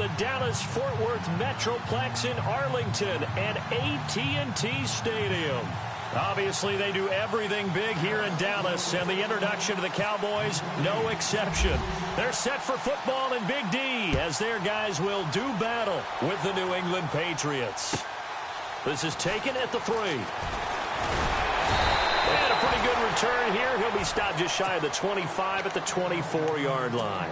the Dallas-Fort Worth Metroplex in Arlington and AT&T Stadium. Obviously, they do everything big here in Dallas, and the introduction to the Cowboys, no exception. They're set for football in Big D as their guys will do battle with the New England Patriots. This is taken at the 3. And a pretty good return here. He'll be stopped just shy of the 25 at the 24-yard line.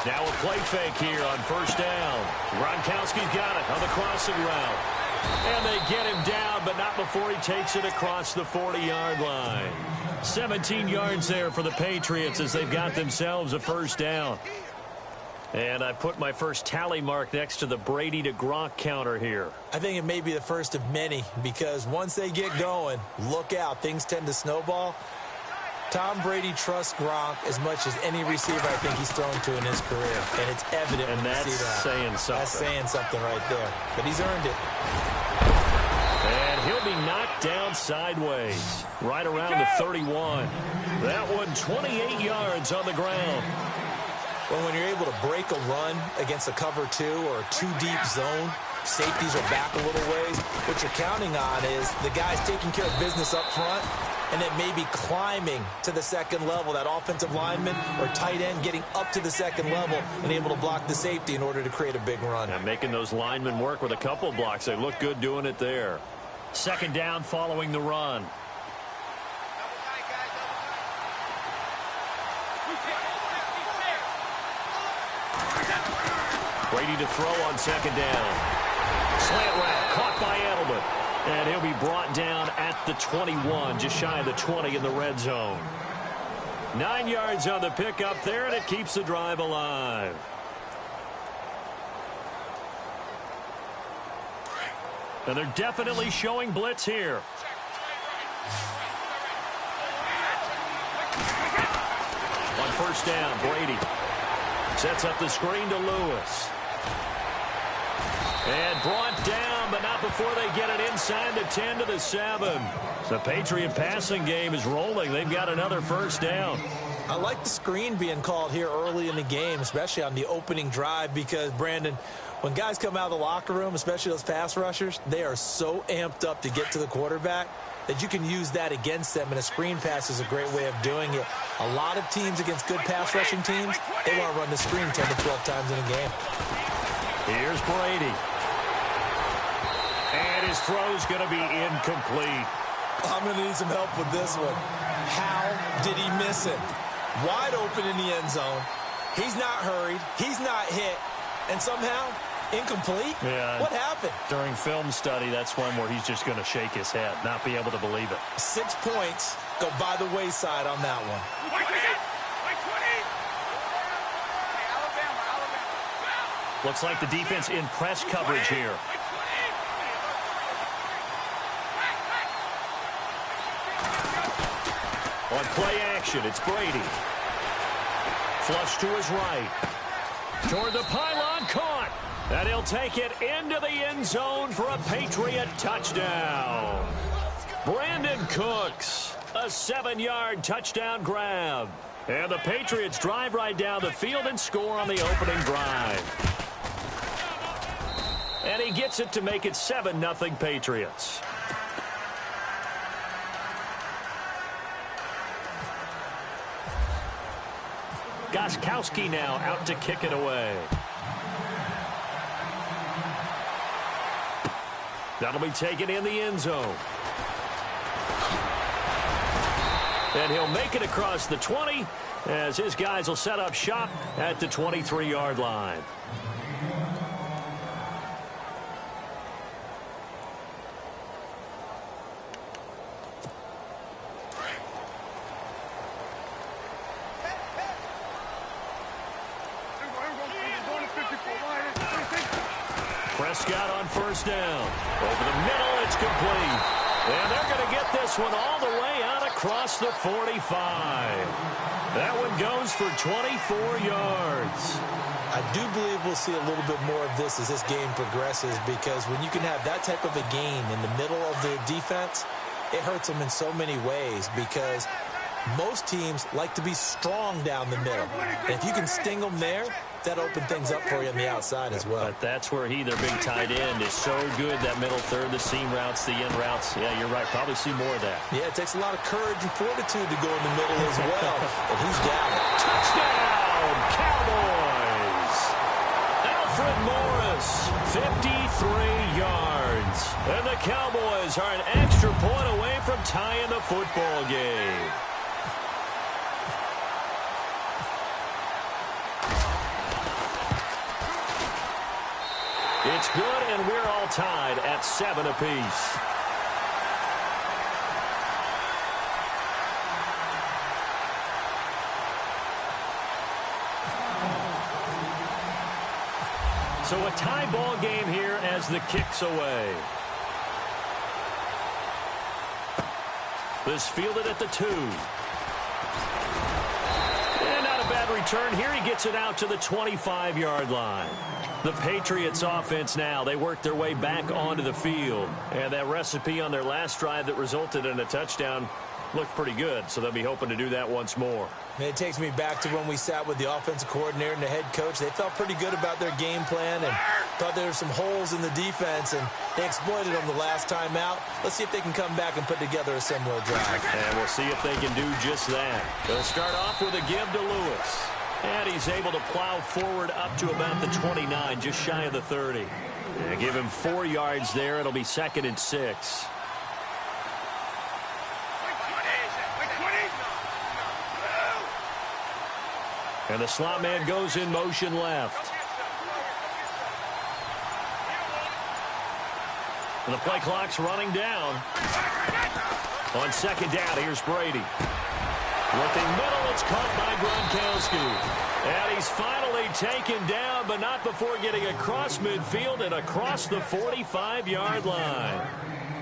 Now a play fake here on first down. Gronkowski's got it on the crossing route. And they get him down, but not before he takes it across the 40-yard line. 17 yards there for the Patriots as they've got themselves a first down. And I put my first tally mark next to the Brady to Gronk counter here. I think it may be the first of many because once they get going, look out. Things tend to snowball. Tom Brady trusts Gronk as much as any receiver I think he's thrown to in his career. And it's evident when you see that. Saying something. That's saying something right there. But he's earned it. And he'll be knocked down sideways. Right around the 31. That one 28 yards on the ground. Well, when you're able to break a run against a cover 2 or a 2-deep zone, safeties are back a little ways. What you're counting on is the guys taking care of business up front and then maybe climbing to the second level, that offensive lineman or tight end getting up to the second level and able to block the safety in order to create a big run. And making those linemen work with a couple blocks. They look good doing it there. Second down following the run. Brady to throw on second down. Slant route caught by Edelman. And he'll be brought down at the 21, just shy of the 20 in the red zone. 9 yards on the pickup there, and it keeps the drive alive. And they're definitely showing blitz here. On first down, Brady sets up the screen to Lewis. And brought down, but not before they get it inside the 10 to the 7. The Patriot passing game is rolling. They've got another first down. I like the screen being called here early in the game, especially on the opening drive, because, Brandon, when guys come out of the locker room, especially those pass rushers, they are so amped up to get to the quarterback that you can use that against them, and a screen pass is a great way of doing it. A lot of teams against good pass rushing teams, they want to run the screen 10 to 12 times in a game. Here's Brady. And his throw's going to be incomplete. I'm going to need some help with this one. How did he miss it? Wide open in the end zone. He's not hurried. He's not hit. And somehow, incomplete? Yeah. What happened? During film study, that's one where he's just going to shake his head, not be able to believe it. 6 points go by the wayside on that one. Looks like the defense in press coverage here. On play action, it's Brady. Flush to his right. Toward the pylon, caught. And he'll take it into the end zone for a Patriot touchdown. Brandon Cooks, a 7-yard touchdown grab. And the Patriots drive right down the field and score on the opening drive. And he gets it to make it 7-0 Patriots. Gostkowski now out to kick it away. That'll be taken in the end zone. And he'll make it across the 20 as his guys will set up shop at the 23-yard line. Prescott on first down. Over the middle, it's complete. And this one all the way out across the 45. That one goes for 24 yards. I do believe we'll see a little bit more of this as this game progresses, because when you can have that type of a gain in the middle of the defense, it hurts them in so many ways, because most teams like to be strong down the middle. And if you can sting them there, that opens things up for you on the outside as well. But that's where their big tight end, is so good, that middle third, the seam routes, the end routes. Yeah, you're right. Probably see more of that. Yeah, it takes a lot of courage and fortitude to go in the middle as well. And he's got it. Touchdown, Cowboys! Alfred Morris, 53 yards. And the Cowboys are an extra point away from tying the football game. It's good, and we're all tied at 7 apiece. So a tie ball game here as the kick's away. This fielded at the 2. And not a bad return here. He gets it out to the 25-yard line. The Patriots offense now, they work their way back onto the field. And that recipe on their last drive that resulted in a touchdown looked pretty good, so they'll be hoping to do that once more. And it takes me back to when we sat with the offensive coordinator and the head coach. They felt pretty good about their game plan and thought there were some holes in the defense, and they exploited them the last time out. Let's see if they can come back and put together a similar drive. And we'll see if they can do just that. They'll start off with a give to Lewis. And he's able to plow forward up to about the 29, just shy of the 30. And give him 4 yards there. It'll be 2nd and 6. And the slot man goes in motion left. And the play clock's running down. On 2nd down, here's Brady. Looking middle, it's caught by Gronkowski. And he's finally taken down, but not before getting across midfield and across the 45-yard line.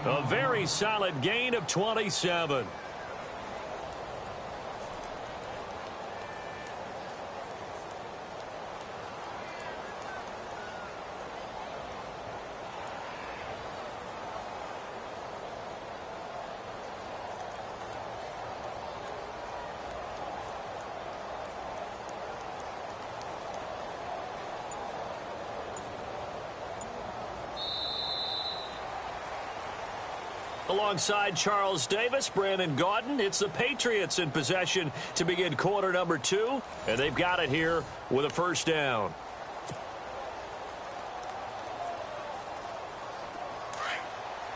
A very solid gain of 27. Alongside Charles Davis, Brandon Gaudin, it's the Patriots in possession to begin quarter number 2, and they've got it here with a 1st down.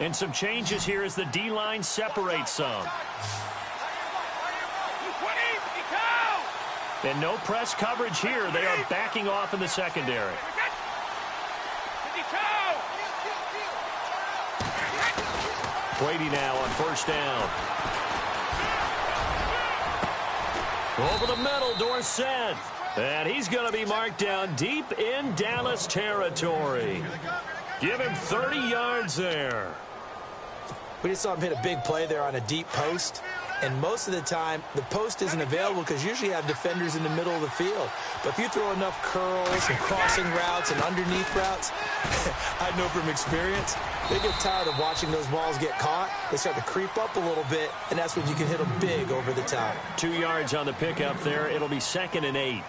And some changes here as the D-line separates some. And no press coverage here. They are backing off in the secondary. Brady now on 1st down. Over the middle, Dorsett. And he's going to be marked down deep in Dallas territory. Give him 30 yards there. We just saw him hit a big play there on a deep post. And most of the time, the post isn't available because usually you have defenders in the middle of the field. But if you throw enough curls and crossing routes and underneath routes, I know from experience, they get tired of watching those balls get caught. They start to creep up a little bit, and that's when you can hit them big over the top. 2 yards on the pickup there. It'll be 2nd and 8.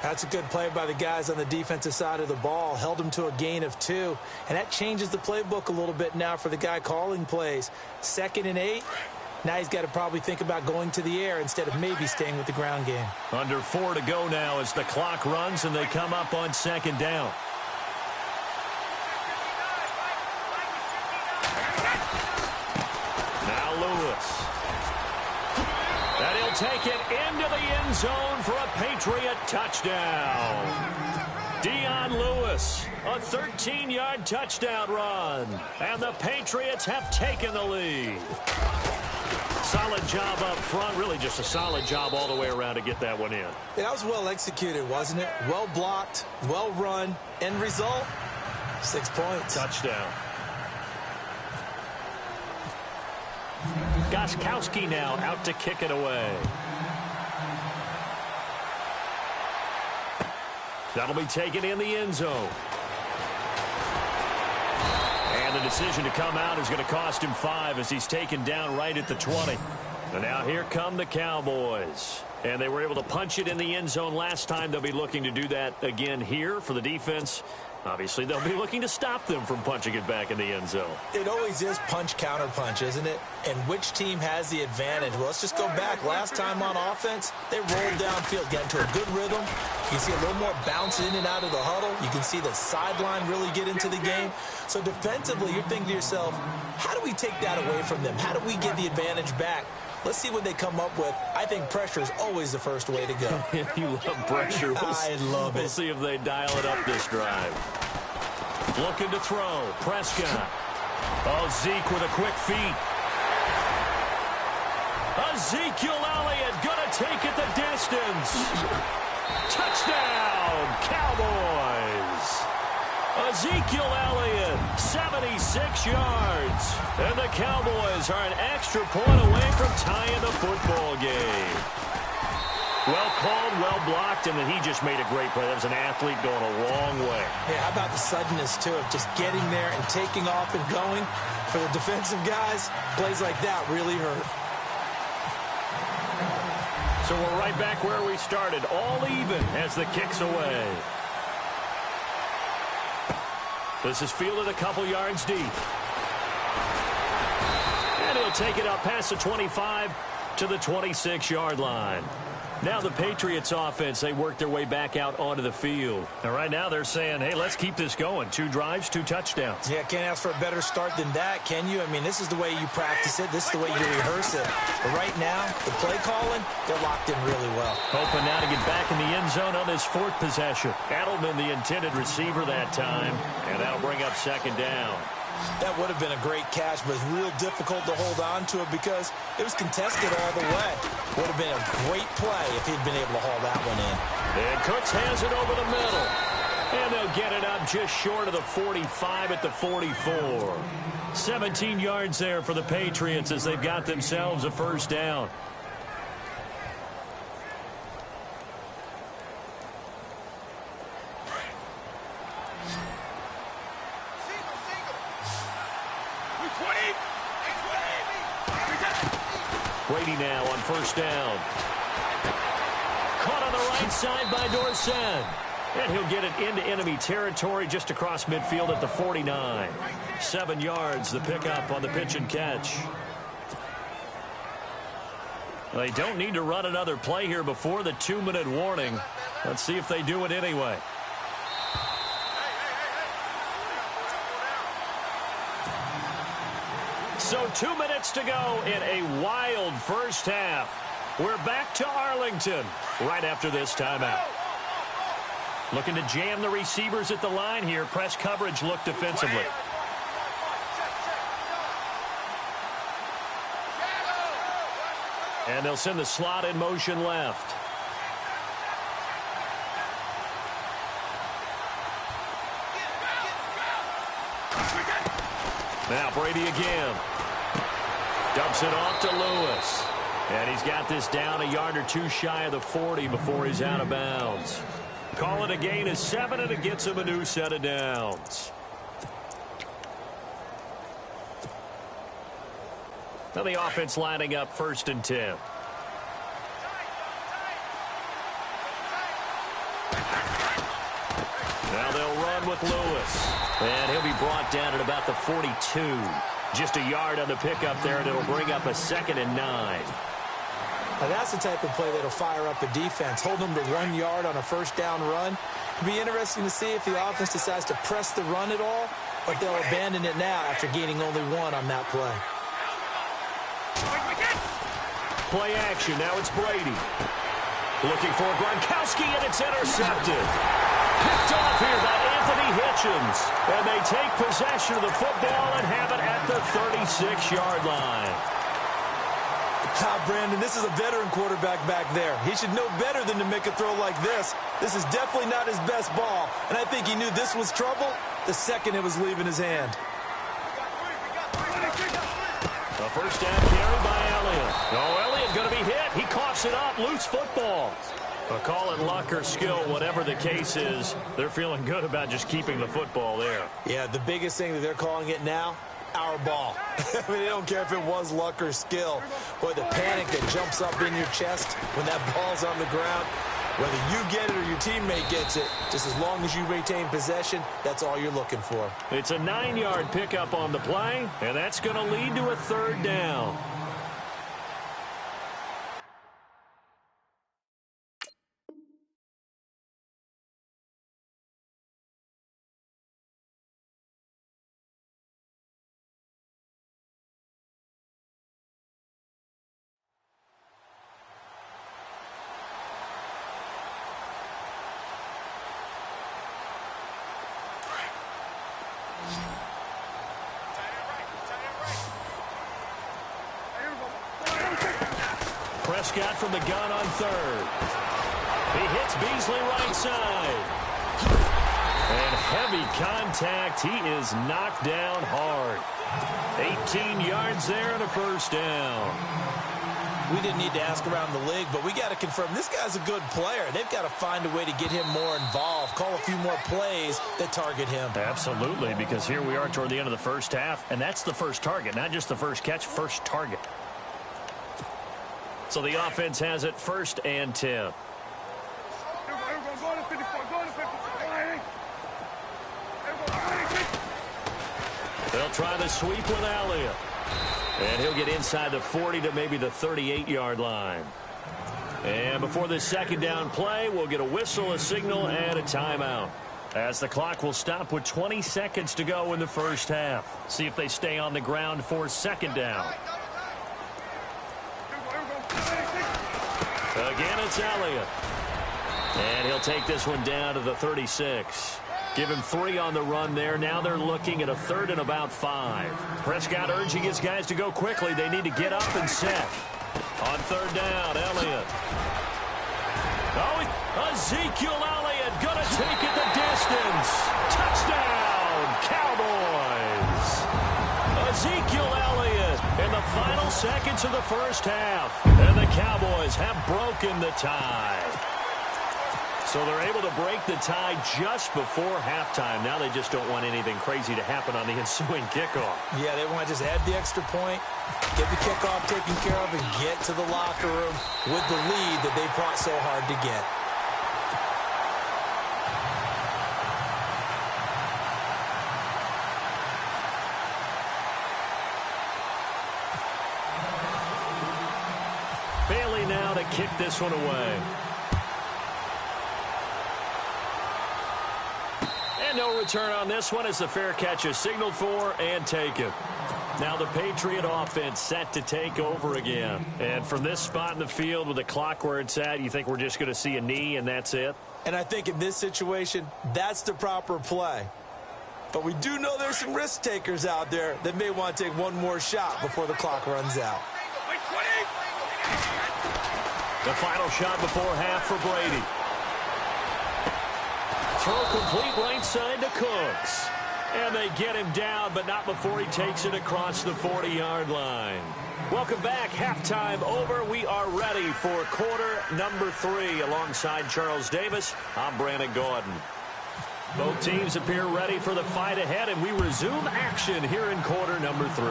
That's a good play by the guys on the defensive side of the ball. Held them to a gain of 2. And that changes the playbook a little bit now for the guy calling plays. 2nd and 8. Now he's got to probably think about going to the air instead of maybe staying with the ground game. Under 4 to go now as the clock runs and they come up on 2nd down. Now Lewis. And he'll take it into the end zone for a Patriot touchdown. Dion Lewis, a 13-yard touchdown run. And the Patriots have taken the lead. Solid job up front. Really just a solid job all the way around to get that one in. Yeah, that was well executed, wasn't it? Well blocked, well run. End result, 6 points. Touchdown. Gostkowski now out to kick it away. That'll be taken in the end zone. And the decision to come out is going to cost him 5 as he's taken down right at the 20. And now here come the Cowboys. And they were able to punch it in the end zone last time. They'll be looking to do that again here for the defense. Obviously, they'll be looking to stop them from punching it back in the end zone. It always is punch-counter-punch, isn't it? And which team has the advantage? Well, let's just go back. Last time on offense, they rolled downfield, get into a good rhythm. You see a little more bounce in and out of the huddle. You can see the sideline really get into the game. So defensively, you're thinking to yourself, how do we take that away from them? How do we get the advantage back? Let's see what they come up with. I think pressure is always the first way to go. You love pressure. I love it. We'll see if they dial it up this drive. Looking to throw. Prescott. Oh, Zeke with a quick feet. Ezekiel Elliott going to take it the distance. Touchdown, Cowboys. Ezekiel Elliott, 76 yards. And the Cowboys are an extra point away from tying the football game. Well called, well blocked, and then he just made a great play. That was an athlete going a long way. Yeah, how about the suddenness, too, of just getting there and taking off and going? For the defensive guys, plays like that really hurt. So we're right back where we started, all even as the kick's away. This is fielded a couple yards deep. And he'll take it up past the 25 to the 26-yard line. Now the Patriots offense, they work their way back out onto the field. And right now they're saying, hey, let's keep this going. 2 drives, 2 touchdowns. Yeah, can't ask for a better start than that, can you? I mean, this is the way you practice it. This is the way you rehearse it. But right now, the play calling, they're locked in really well. Hoping now to get back in the end zone on this 4th possession. Edelman, the intended receiver that time. And that'll bring up 2nd down. That would have been a great catch, but it's real difficult to hold on to it because it was contested all the way. Would have been a great play if he'd been able to haul that one in. And Cooks has it over the middle. And they'll get it up just short of the 45 at the 44. 17 yards there for the Patriots as they've got themselves a 1st down. Brady now on 1st down. Caught on the right side by Dorsett. And he'll get it into enemy territory just across midfield at the 49. 7 yards, the pickup on the pitch and catch. They don't need to run another play here before the 2-minute warning. Let's see if they do it anyway. So 2 minutes to go in a wild first half. We're back to Arlington right after this timeout. Looking to jam the receivers at the line here. Press coverage look defensively. And they'll send the slot in motion left. Now Brady again. Dumps it off to Lewis. And he's got this down a yard or 2 shy of the 40 before he's out of bounds. Call it a gain of 7, and it gets him a new set of downs. Now the offense lining up 1st and 10. Now they'll run with Lewis. And he'll be brought down at about the 42. Just a yard on the pickup there, and it'll bring up a 2nd and 9. Now that's the type of play that'll fire up the defense. Hold them to 1 yard on a 1st down run. It'll be interesting to see if the offense decides to press the run at all, or if they'll abandon it now after gaining only 1 on that play. Play action. Now it's Brady. Looking for Gronkowski, and it's intercepted. Picked off here by Anthony Hitchens. And they take possession of the football and have it at the 36-yard line. Brandon, this is a veteran quarterback back there. He should know better than to make a throw like this. This is definitely not his best ball. And I think he knew this was trouble the second it was leaving his hand. A first down carry by Elliott. Oh, Elliott going to be hit. He coughs it up. Loose football. But call it luck or skill, whatever the case is, they're feeling good about just keeping the football there. Yeah, the biggest thing that they're calling it now, our ball. I mean, they don't care if it was luck or skill. Boy, the panic that jumps up in your chest when that ball's on the ground, whether you get it or your teammate gets it, just as long as you retain possession, that's all you're looking for. It's a 9-yard pickup on the play, and that's going to lead to a third down. Prescott from the gun on third. He hits Beasley right side. And heavy contact. He is knocked down hard. 18 yards there and a first down. We didn't need to ask around the league, but we got to confirm this guy's a good player. They've got to find a way to get him more involved, call a few more plays that target him. Absolutely, because here we are toward the end of the first half, and that's the first target, not just the first catch, first target. So the offense has it 1st and 10. They'll try the sweep with Elliott. And he'll get inside the 40 to maybe the 38-yard line. And before this second down play, we'll get a whistle, a signal, and a timeout. As the clock will stop with 20 seconds to go in the first half. See if they stay on the ground for second down. Again, it's Elliott. And he'll take this one down to the 36. Give him 3 on the run there. Now they're looking at a 3rd and about 5. Prescott urging his guys to go quickly. They need to get up and set. On 3rd down, Elliott. Oh, Ezekiel Elliott going to take it the distance. Touchdown, Cowboys. Ezekiel Elliott in the final seconds of the first half. And the Cowboys have broken the tie. So they're able to break the tie just before halftime. Now they just don't want anything crazy to happen on the ensuing kickoff. Yeah, they want to just add the extra point, get the kickoff taken care of, and get to the locker room with the lead that they fought so hard to get. Bailey now to kick this one away. And no return on this one as the fair catch is signaled for and taken. Now the Patriot offense set to take over again. And from this spot in the field with the clock where it's at, you think we're just going to see a knee and that's it? And I think in this situation, that's the proper play. But we do know there's some risk takers out there that may want to take one more shot before the clock runs out. The final shot before half for Brady. Throw complete right side to Cooks. And they get him down, but not before he takes it across the 40-yard line. Welcome back. Halftime over. We are ready for quarter number 3. Alongside Charles Davis, I'm Brandon Gordon. Both teams appear ready for the fight ahead, and we resume action here in quarter number 3.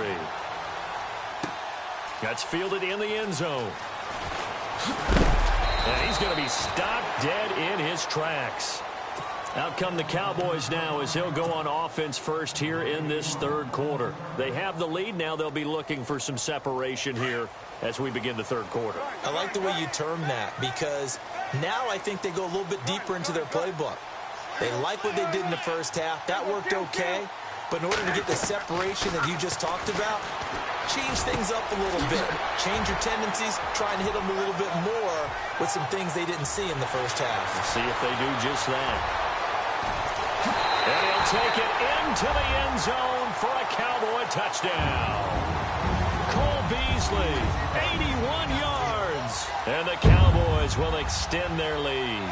That's fielded in the end zone. And he's going to be stopped dead in his tracks. Out come the Cowboys now as he'll go on offense first here in this third quarter. They have the lead. Now they'll be looking for some separation here as we begin the third quarter. I like the way you term that because now I think they go a little bit deeper into their playbook. They like what they did in the first half. That worked okay. But in order to get the separation that you just talked about, change things up a little bit. Change your tendencies. Try and hit them a little bit more with some things they didn't see in the first half. Let's see if they do just that. And he'll take it into the end zone for a Cowboy touchdown. Cole Beasley, 81 yards. And the Cowboys will extend their lead.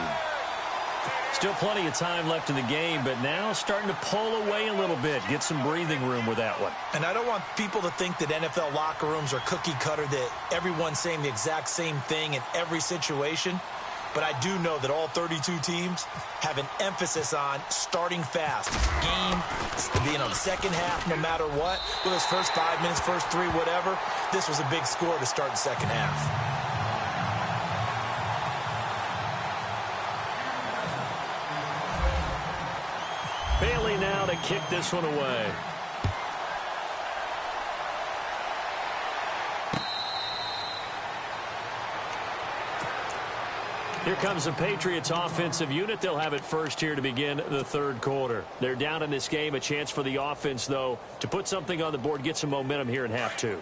Still plenty of time left in the game, but now starting to pull away a little bit. Get some breathing room with that one. And I don't want people to think that NFL locker rooms are cookie cutter, that everyone's saying the exact same thing in every situation. But I do know that all 32 teams have an emphasis on starting fast. Game, being on the second half no matter what. Whether it's first 5 minutes, first 3, whatever. This was a big score to start the second half. Bailey now to kick this one away. Here comes the Patriots offensive unit. They'll have it first here to begin the third quarter. They're down in this game. A chance for the offense, though, to put something on the board, get some momentum here in half two.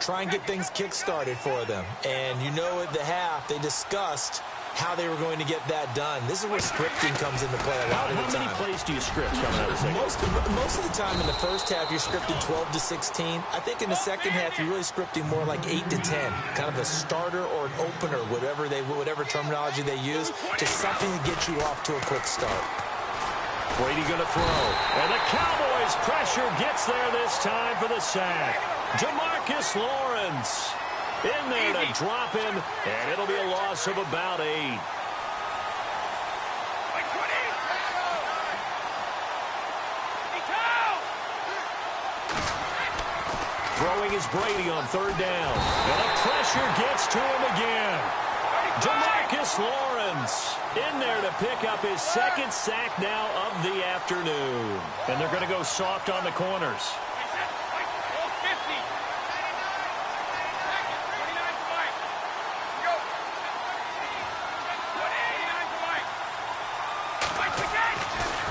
Try and get things kick-started for them. And you know at the half, they discussed how they were going to get that done. This is where scripting comes into play a lot of the time. How many plays do you script coming out of the second? Most of the time in the first half, you're scripting 12 to 16. I think in the second half, you're really scripting more like 8 to 10. Kind of a starter or an opener, whatever terminology they use, just something to get you off to a quick start. Brady going to throw. And the Cowboys' pressure gets there this time for the sack. Demarcus Lawrence in there to drop him, and it'll be a loss of about 8. Throwing is Brady on third down. And the pressure gets to him again. Demarcus Lawrence in there to pick up his second sack now of the afternoon. And they're going to go soft on the corners.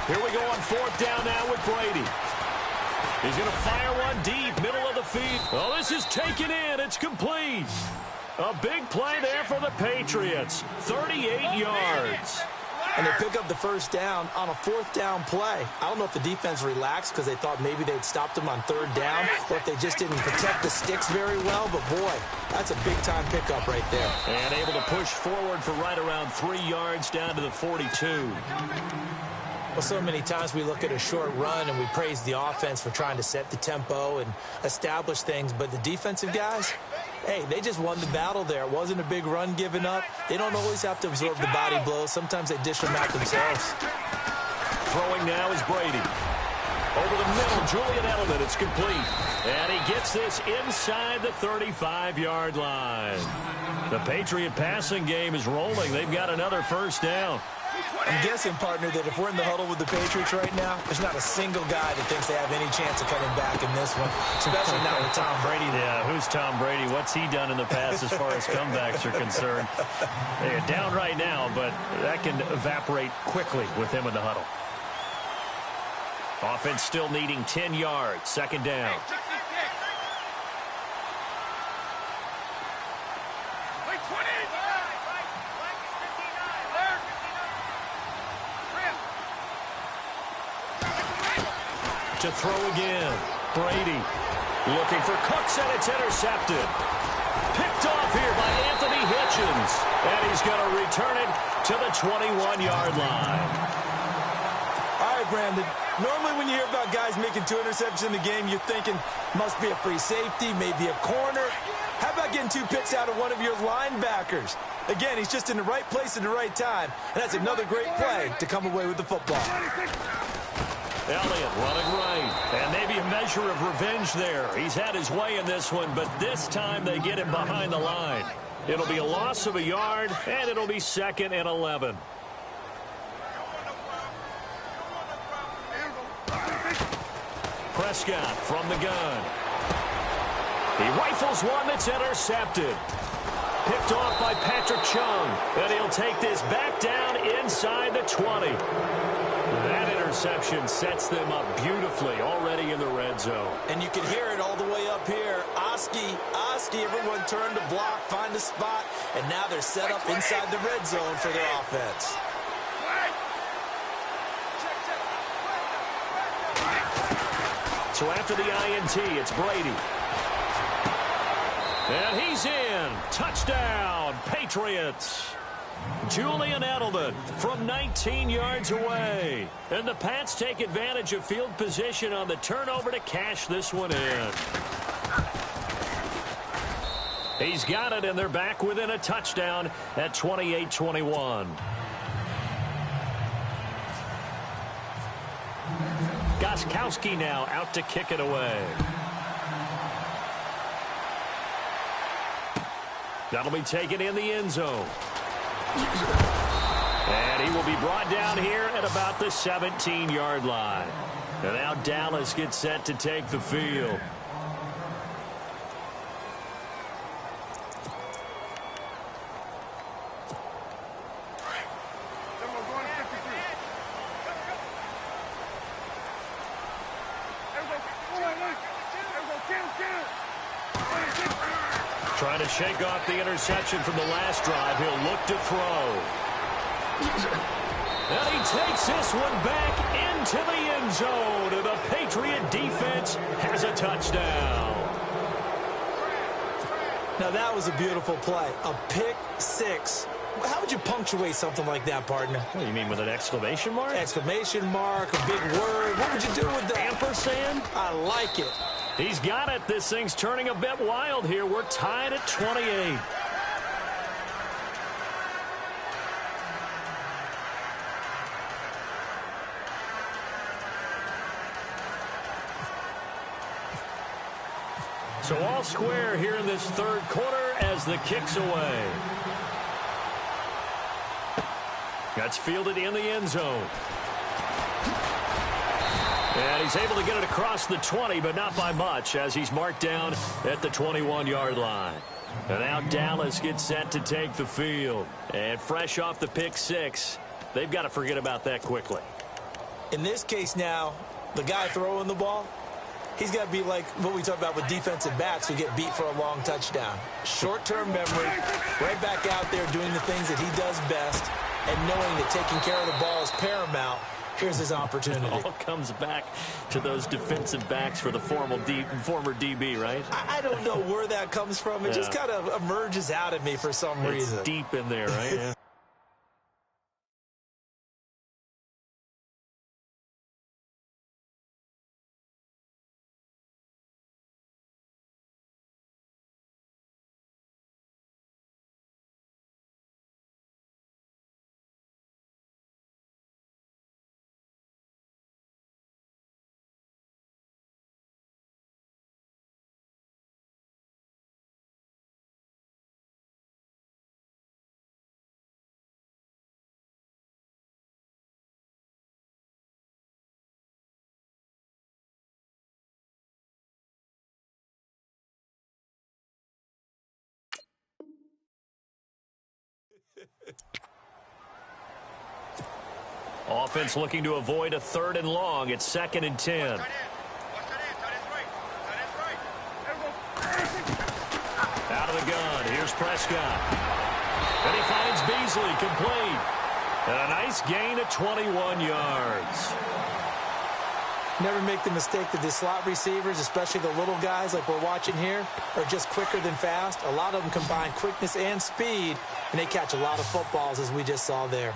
Here we go on fourth down now with Brady. He's going to fire one deep, middle of the field. Oh, this is taken in. It's complete. A big play there for the Patriots. 38 yards. And they pick up the first down on a fourth down play. I don't know if the defense relaxed because they thought maybe they'd stopped them on third down or if they just didn't protect the sticks very well. But, boy, that's a big-time pickup right there. And able to push forward for right around 3 yards down to the 42. Well, so many times we look at a short run and we praise the offense for trying to set the tempo and establish things. But the defensive guys, hey, they just won the battle there. It wasn't a big run given up. They don't always have to absorb the body blows. Sometimes they dish them out themselves. Throwing now is Brady. Over the middle, Julian Edelman. It's complete. And he gets this inside the 35-yard line. The Patriot passing game is rolling. They've got another first down. I'm guessing, partner, that if we're in the huddle with the Patriots right now, there's not a single guy that thinks they have any chance of coming back in this one, especially not with Tom Brady there. Yeah, who's Tom Brady? What's he done in the past as far as comebacks are concerned? They're down right now, but that can evaporate quickly with him in the huddle. Offense still needing 10 yards. Second down. To throw again. Brady looking for Cooks, and it's intercepted. Picked off here by Anthony Hitchens. And he's going to return it to the 21-yard line. All right, Brandon. Normally when you hear about guys making 2 interceptions in the game, you're thinking must be a free safety, maybe a corner. How about getting 2 picks out of one of your linebackers? Again, he's just in the right place at the right time. And that's another great play to come away with the football. Elliott running right, and maybe a measure of revenge there. He's had his way in this one, but this time they get him behind the line. It'll be a loss of a yard, and it'll be 2nd and 11. Prescott from the gun. He rifles one that's intercepted. Picked off by Patrick Chung, and he'll take this back down inside the 20. That interception sets them up beautifully already in the red zone. And you can hear it all the way up here. Oski, everyone turned to block, find a spot, and now they're set up inside the red zone for their offense. So after the INT, it's Brady. And he's in. Touchdown, Patriots. Julian Edelman from 19 yards away. And the Pats take advantage of field position on the turnover to cash this one in. He's got it, and they're back within a touchdown at 28-21. Gostkowski now out to kick it away. That'll be taken in the end zone. And he will be brought down here at about the 17-yard line. And now Dallas gets set to take the field. Trying to shake off the interception from the last drive. He'll look to throw. And he takes this one back into the end zone. And the Patriot defense has a touchdown. Now that was a beautiful play. A pick six. How would you punctuate something like that, partner? What do you mean, with an exclamation mark? Exclamation mark, a big word. What would you do with that? Ampersand? I like it. He's got it. This thing's turning a bit wild here. We're tied at 28. So all square here in this third quarter as the kick's away. That's fielded in the end zone. And he's able to get it across the 20, but not by much, as he's marked down at the 21-yard line. And now Dallas gets set to take the field. And fresh off the pick six, they've got to forget about that quickly. In this case now, the guy throwing the ball, he's got to be like what we talk about with defensive backs who get beat for a long touchdown. Short-term memory, right back out there doing the things that he does best, and knowing that taking care of the ball is paramount. Here's his opportunity. It all comes back to those defensive backs for the former DB, right? I don't know where that comes from. It just kind of emerges out at me for some reason. It's deep in there, right? Yeah. Offense looking to avoid a 3rd and long. It's 2nd and 10. Out of the gun. Here's Prescott. And he finds Beasley complete. And a nice gain of 21 yards. Never make the mistake that the slot receivers, especially the little guys like we're watching here, are just quicker than fast. A lot of them combine quickness and speed, and they catch a lot of footballs, as we just saw there.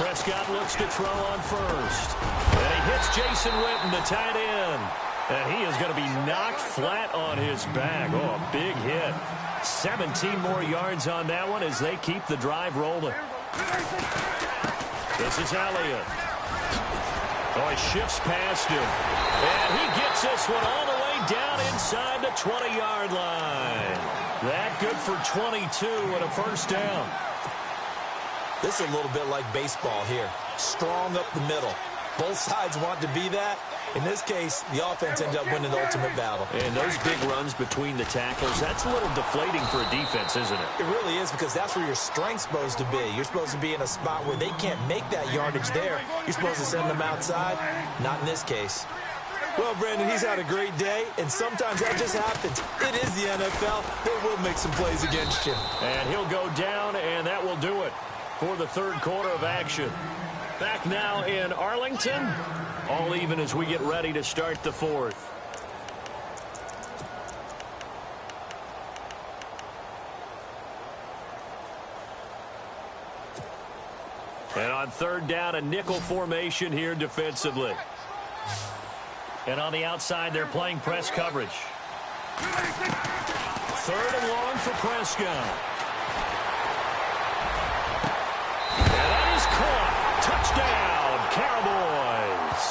Prescott looks to throw on first. And he hits Jason Witten, the tight end. And he is going to be knocked flat on his back. Oh, a big hit. 17 more yards on that one as they keep the drive rolling. This is Elliott. Oh, he shifts past him. And he gets this one all the way down inside the 20-yard line. That good for 22 and a first down. This is a little bit like baseball here. Strong up the middle. Both sides want to be that. In this case, the offense ended up winning the ultimate battle. And those big runs between the tackles, that's a little deflating for a defense, isn't it? It really is, because that's where your strength's supposed to be. You're supposed to be in a spot where they can't make that yardage there. You're supposed to send them outside. Not in this case. Well, Brandon, he's had a great day, and sometimes that just happens. It is the NFL. They will make some plays against you. And he'll go down, and that will do it for the third quarter of action. Back now in Arlington, all even as we get ready to start the fourth. And on third down, a nickel formation here defensively. And on the outside, they're playing press coverage. Third and long for Prescott. And that is caught. Touchdown, Cowboys.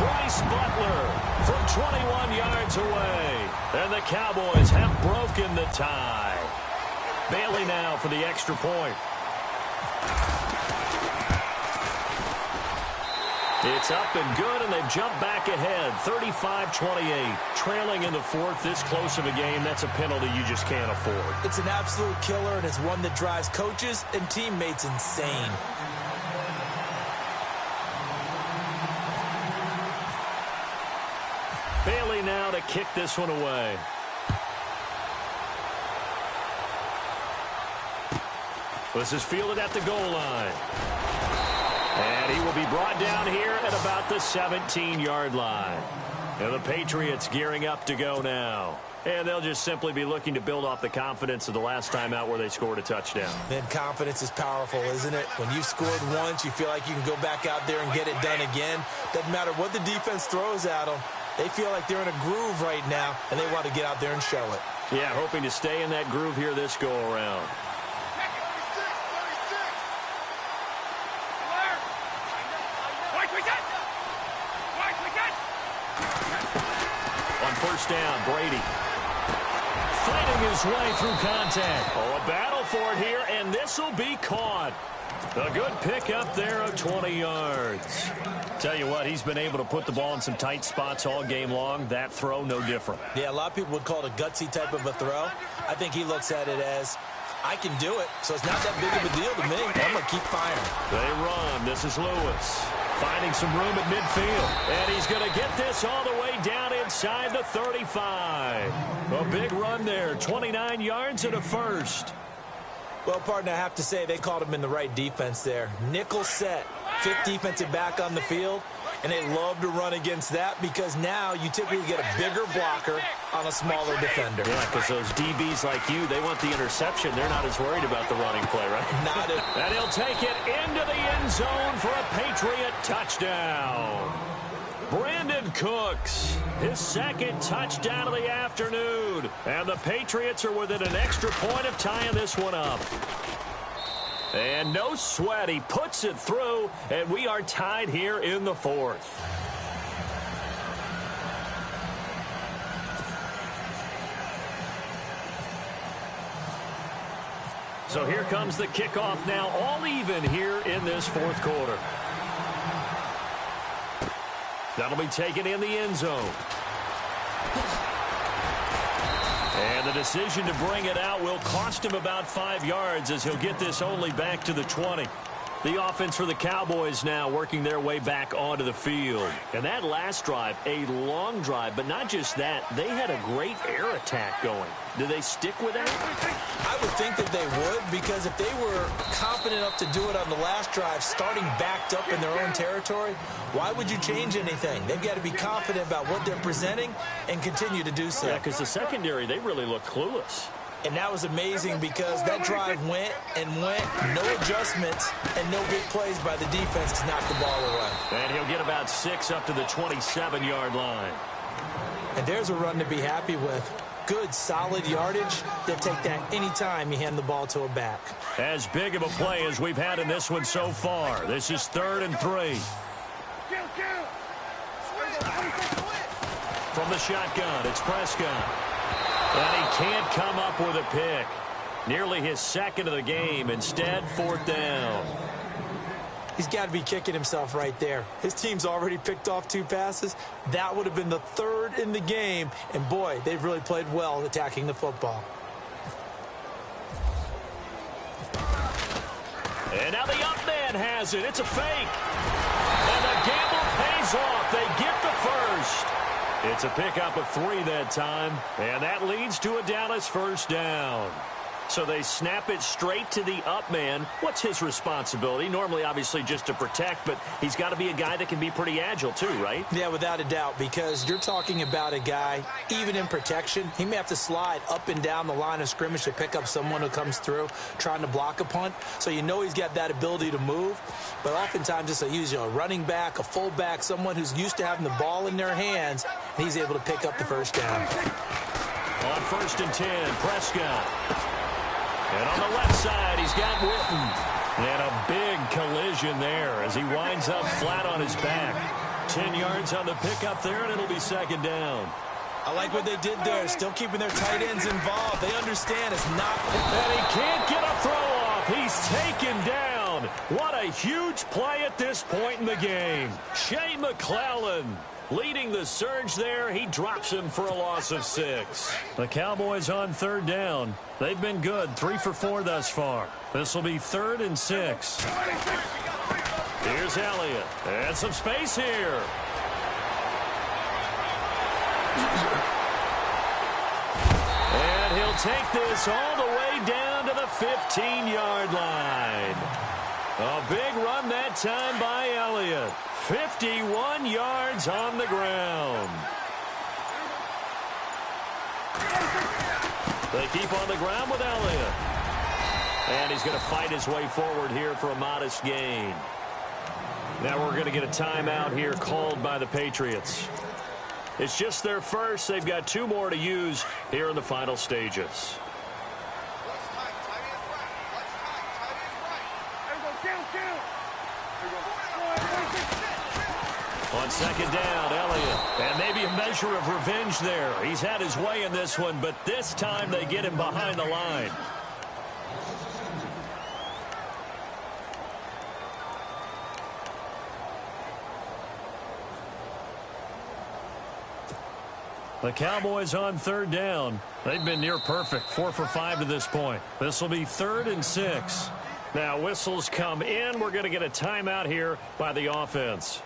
Bryce Butler from 21 yards away. And the Cowboys have broken the tie. Bailey now for the extra point. It's up and good, and they've jumped back ahead, 35-28. Trailing in the fourth, this close of a game, that's a penalty you just can't afford. It's an absolute killer, and it's one that drives coaches and teammates insane. Bailey now to kick this one away. This is fielded at the goal line. And he will be brought down here at about the 17-yard line. And the Patriots gearing up to go now. And they'll just simply be looking to build off the confidence of the last time out where they scored a touchdown. Man, confidence is powerful, isn't it? When you've scored once, you feel like you can go back out there and get it done again. Doesn't matter what the defense throws at them. They feel like they're in a groove right now, and they want to get out there and show it. Yeah, hoping to stay in that groove here this go-around. On first down, Brady fighting his way through contact. Oh, a battle for it here, and this will be caught. A good pickup there of 20 yards. Tell you what, he's been able to put the ball in some tight spots all game long. That throw, no different. Yeah, a lot of people would call it a gutsy type of a throw. I think he looks at it as, I can do it, so it's not that big of a deal to me. I'm going to keep firing. They run. This is Lewis. Finding some room at midfield. And he's going to get this all the way down inside the 35. A big run there. 29 yards and a first. Well, partner, I have to say they called him in the right defense there. Nickel set. Fifth defensive back on the field. And they love to run against that because now you typically get a bigger blocker on a smaller defender. Yeah, because those DBs like you, they want the interception. They're not as worried about the running play, right? Not at all. And he'll take it into the end zone for a Patriot touchdown. Brandon Cooks, his second touchdown of the afternoon. And the Patriots are within an extra point of tying this one up. And no sweat, he puts it through, and we are tied here in the fourth. So here comes the kickoff now, all even here in this fourth quarter. That'll be taken in the end zone. And the decision to bring it out will cost him about 5 yards as he'll get this only back to the 20. The offense for the Cowboys now working their way back onto the field. And that last drive, a long drive, but not just that. They had a great air attack going. Do they stick with that? I would think that they would because if they were confident enough to do it on the last drive, starting backed up in their own territory, why would you change anything? They've got to be confident about what they're presenting and continue to do so. Yeah, because the secondary, they really look clueless. And that was amazing because that drive went and went, no adjustments, and no big plays by the defense to knock the ball away. And he'll get about 6 up to the 27-yard line. And there's a run to be happy with. Good, solid yardage. They'll take that anytime you hand the ball to a back. As big of a play as we've had in this one so far. This is 3rd and 3. From the shotgun, it's Prescott. And he can't come up with a pick. Nearly his second of the game. Instead, 4th down. He's got to be kicking himself right there. His team's already picked off 2 passes. That would have been the 3rd in the game. And, boy, they've really played well attacking the football. And now the up man has it. It's a fake. And the gamble pays off. They get the first. It's a pickup of 3 that time. And that leads to a Dallas first down. So they snap it straight to the up man. What's his responsibility? Normally, obviously, just to protect, but he's got to be a guy that can be pretty agile too, right? Yeah, without a doubt, because you're talking about a guy, even in protection, he may have to slide up and down the line of scrimmage to pick up someone who comes through trying to block a punt. So you know he's got that ability to move, but oftentimes it's usually a running back, a fullback, someone who's used to having the ball in their hands, and he's able to pick up the first down. On 1st and 10, Prescott. And on the left side, he's got Witten. And a big collision there as he winds up flat on his back. 10 yards on the pickup there, and it'll be 2nd down. I like what they did there, still keeping their tight ends involved. They understand it's not... And he can't get a throw off. He's taken down. What a huge play at this point in the game. Shea McClellan leading the surge there. He drops him for a loss of 6. The Cowboys on 3rd down. They've been good, 3 for 4 thus far. This will be 3rd and 6. Here's Elliott. And some space here. And he'll take this all the way down to the 15-yard line. A big run that time by Elliott. 51 yards on the ground. They keep on the ground with Elliott. And he's going to fight his way forward here for a modest gain. Now we're going to get a timeout here called by the Patriots. It's just their first. They've got 2 more to use here in the final stages. On 2nd down, Elliott. And maybe a measure of revenge there. He's had his way in this one, but this time they get him behind the line. The Cowboys on 3rd down. They've been near perfect, 4 for 5 to this point. This will be 3rd and 6. Now whistles come in. We're going to get a timeout here by the offense,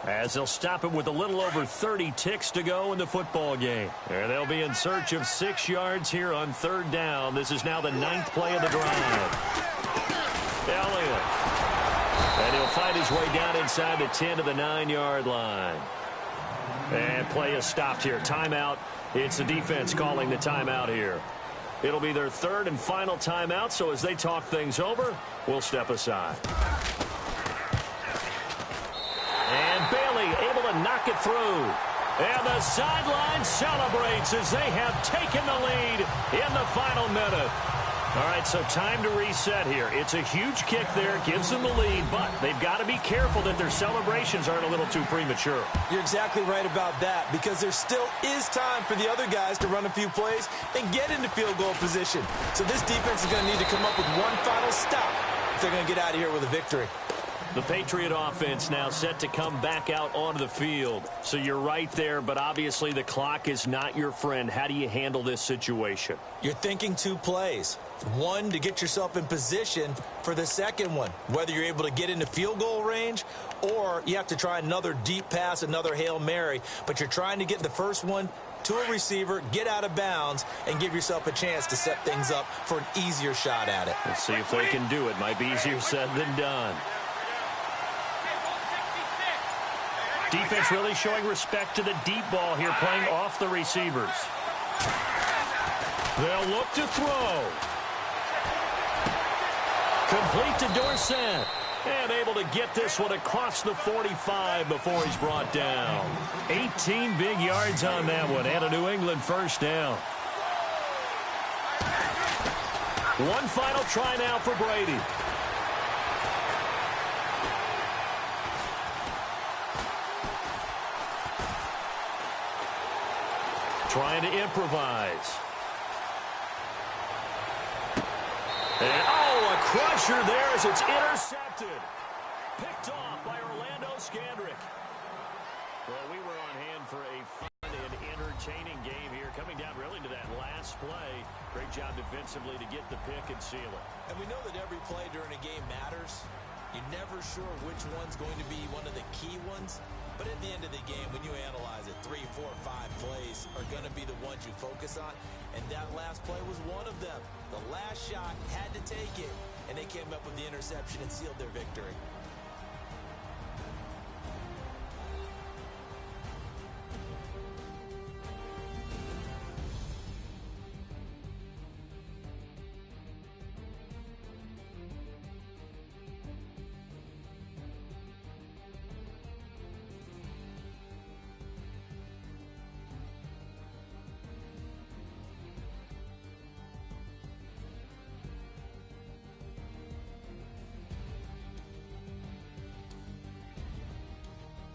as they'll stop it with a little over 30 ticks to go in the football game. And they'll be in search of 6 yards here on 3rd down. This is now the 9th play of the drive. Elliott. And he'll fight his way down inside the 10 to the 9-yard line. And play is stopped here. Timeout. It's the defense calling the timeout here. It'll be their 3rd and final timeout, so as they talk things over, we'll step aside. And Bailey able to knock it through. And the sideline celebrates as they have taken the lead in the final minute. All right, so time to reset here. It's a huge kick there, gives them the lead, but they've got to be careful that their celebrations aren't a little too premature. You're exactly right about that, because there still is time for the other guys to run a few plays and get into field goal position. So this defense is going to need to come up with one final stop if they're going to get out of here with a victory. The Patriot offense now set to come back out onto the field. So you're right there, but obviously the clock is not your friend. How do you handle this situation? You're thinking 2 plays. One, to get yourself in position for the second one, whether you're able to get into field goal range or you have to try another deep pass, another Hail Mary, but you're trying to get the first one to a receiver, get out of bounds, and give yourself a chance to set things up for an easier shot at it. Let's see if they can do it. Might be easier said than done. Defense really showing respect to the deep ball here, playing off the receivers. They'll look to throw. Complete to Dorsett. And able to get this one across the 45 before he's brought down. 18 big yards on that one, and a New England first down. One final try now for Brady. Trying to improvise. And, a crusher there as it's intercepted. Picked off by Orlando Scandrick. Well, we were on hand for a fun and entertaining game here, coming down really to that last play. Great job defensively to get the pick and seal it. And we know that every play during a game matters. You're never sure which one's going to be one of the key ones. But at the end of the game, when you analyze it, 3, 4, 5 plays are going to be the ones you focus on, and that last play was one of them. The last shot had to take it, and they came up with the interception and sealed their victory.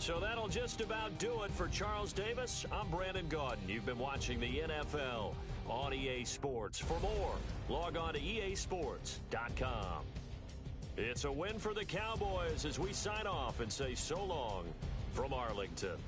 So that'll just about do it for Charles Davis. I'm Brandon Gaudin. You've been watching the NFL on EA Sports. For more, log on to easports.com. It's a win for the Cowboys as we sign off and say so long from Arlington.